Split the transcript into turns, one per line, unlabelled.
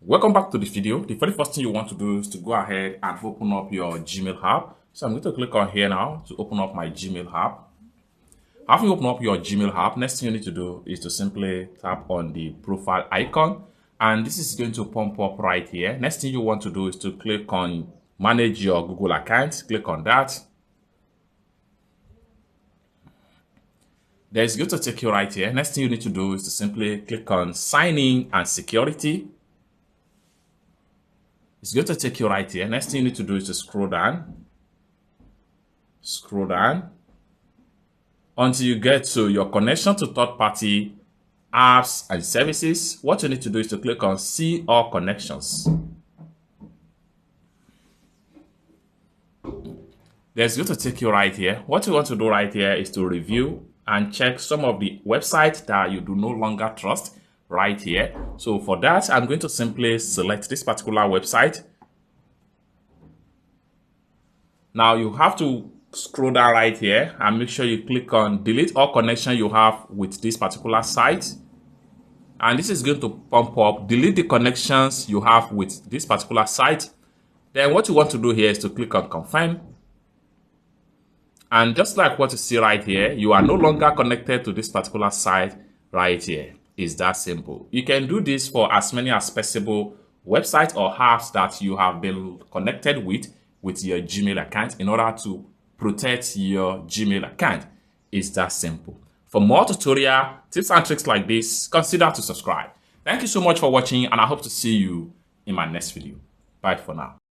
Welcome back to the video. The very first thing you want to do is to go ahead and open up your Gmail app. So I'm going to click on here now to open up my Gmail app. After you open up your Gmail app, next thing you need to do is to simply tap on the profile icon, and this is going to pump up right here. Next thing you want to do is to click on manage your Google account. Click on that. There's going to take you right here. Next thing you need to do is to simply click on sign in and security. It's going to take you right here. Next thing you need to do is to scroll down until you get to your connection to third-party apps and services. What you need to do is to click on see all connections. There's going to take you right here. What you want to do right here is to review and check some of the websites that you do no longer trust right here. So for that, I'm going to simply select this particular website. Now you have to scroll down right here and make sure you click on delete all connection you have with this particular site. And this is going to pump up delete the connections you have with this particular site. Then what you want to do here is to click on confirm. And just like what you see right here, you are no longer connected to this particular site right here. It's that simple. You can do this for as many as possible websites or apps that you have been connected with your Gmail account in order to protect your Gmail account. It's that simple. For more tutorial tips and tricks like this, consider to subscribe. Thank you so much for watching, and I hope to see you in my next video. Bye for now.